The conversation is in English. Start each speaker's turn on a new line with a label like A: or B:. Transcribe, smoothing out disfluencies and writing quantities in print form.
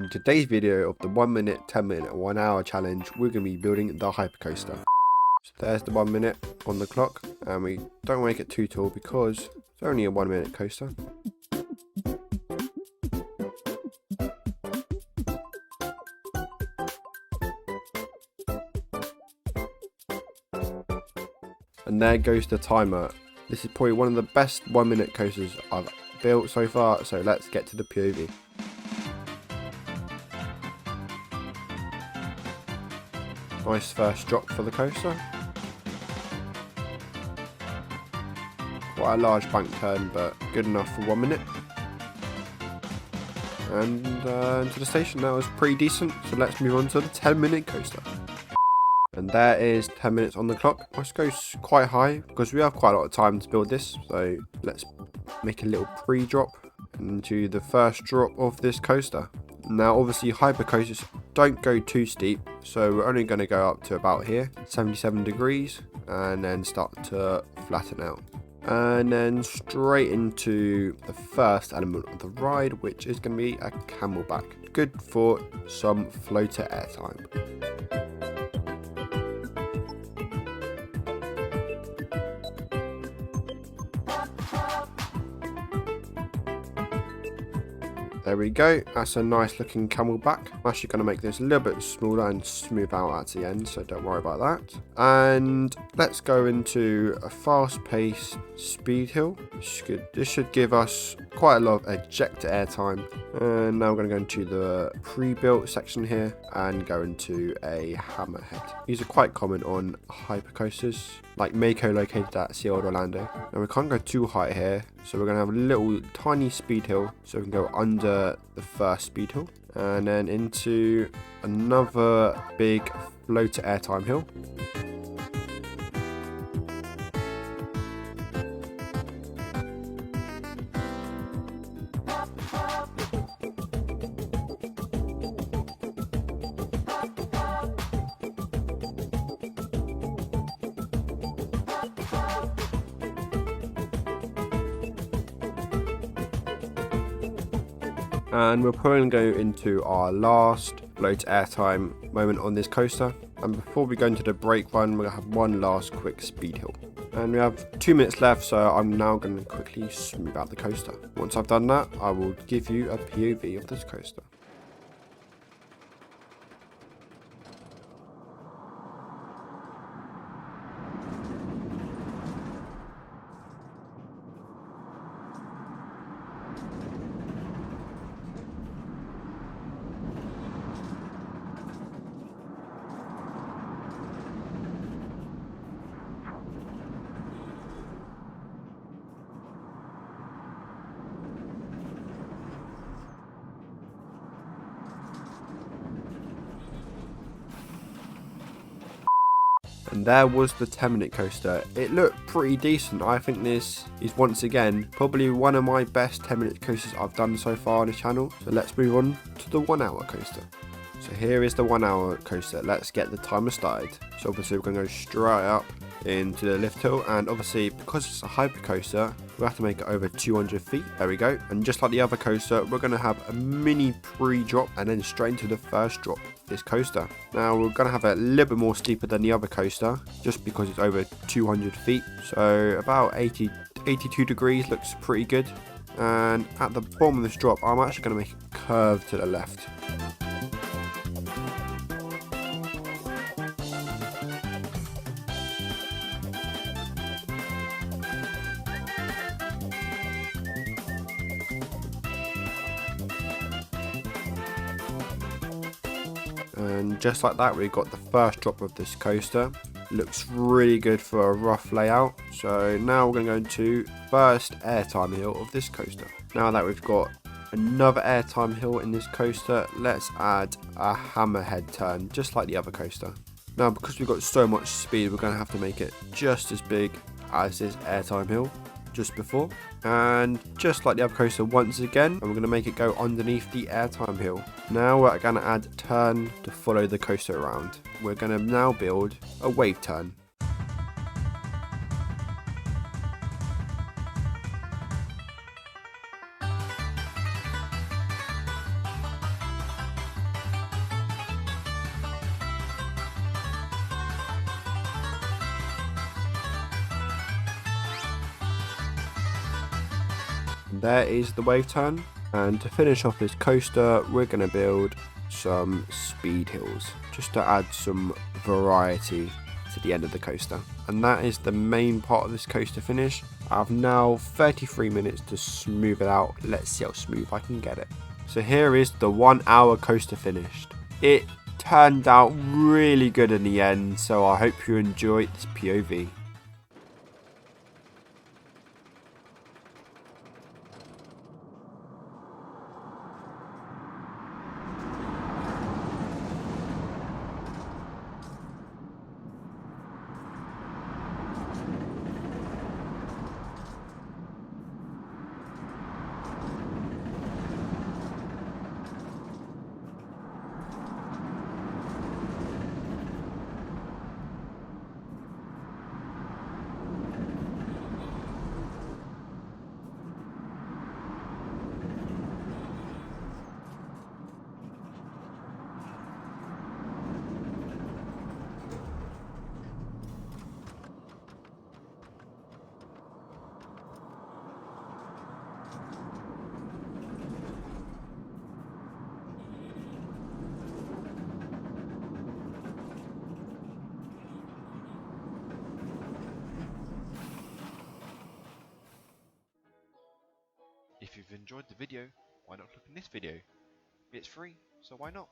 A: In today's video of the 1 minute, 10 minute, and 1 hour challenge, we're going to be building the hypercoaster. So there's the 1 minute on the clock, and we don't make it too tall because it's only a 1 minute coaster. And there goes the timer. This is probably one of the best 1 minute coasters I've built so far, so let's get to the POV. Nice first drop for the coaster. Quite a large bank turn, but good enough for 1 minute. And into the station, that was pretty decent, so let's move on to the 10-minute coaster. And there is 10 minutes on the clock. Let's go quite high because we have quite a lot of time to build this. So let's make a little pre-drop into the first drop of this coaster. Now obviously hypercoasters don't go too steep, so we're only going to go up to about here, 77 degrees, and then start to flatten out. And then straight into the first element of the ride, which is going to be a camelback. Good for some floater airtime. There we go, that's a nice looking camelback. I'm actually going to make this a little bit smaller and smooth out at the end, so don't worry about that. And let's go into a fast paced speed hill. This should give us quite a lot of ejector airtime. And now we're going to go into the pre-built section here and go into a hammerhead. These are quite common on hypercoasters, like Mako located at SeaWorld Orlando. Now we can't go too high here, so we're going to have a little tiny speed hill, so we can go under the first speed hill and then into another big floater airtime hill. And we're probably going to go into our last floater airtime moment on this coaster. And before we go into the brake run, we're going to have one last quick speed hill. And we have 2 minutes left, so I'm now going to quickly smooth out the coaster. Once I've done that, I will give you a POV of this coaster. And there was the 10-minute coaster. It looked pretty decent. I think this is once again probably one of my best 10-minute coasters I've done so far on the channel. So let's move on to the 1 hour coaster. So here is the 1 hour coaster. Let's get the timer started. So obviously we're going to go straight up into the lift hill, and obviously because it's a hypercoaster we have to make it over 200 feet. There we go. And just like the other coaster, we're going to have a mini pre-drop and then straight into the first drop of this coaster. Now we're going to have a little bit more steeper than the other coaster just because it's over 200 feet, so about 82 degrees looks pretty good. And at the bottom of this drop I'm actually going to make a curve to the left. And just like that, we got the first drop of this coaster. Looks really good for a rough layout. So now we're going to go into first airtime hill of this coaster. Now that we've got another airtime hill in this coaster, let's add a hammerhead turn just like the other coaster. Now because we've got so much speed, we're going to have to make it just as big as this airtime hill just before. And just like the other coaster once again, and we're going to make it go underneath the airtime hill. Now we're going to add turn to follow the coaster around. We're going to now build a wave turn. there is the wave turn. And to finish off this coaster, we're going to build some speed hills, just to add some variety to the end of the coaster. And that is the main part of this coaster finish. I have now 33 minutes to smooth it out. Let's see how smooth I can get it. So here is the 1 hour coaster finished. It turned out really good in the end, so I hope you enjoyed this POV.
B: If you've enjoyed the video, why not click on this video? It's free, so why not?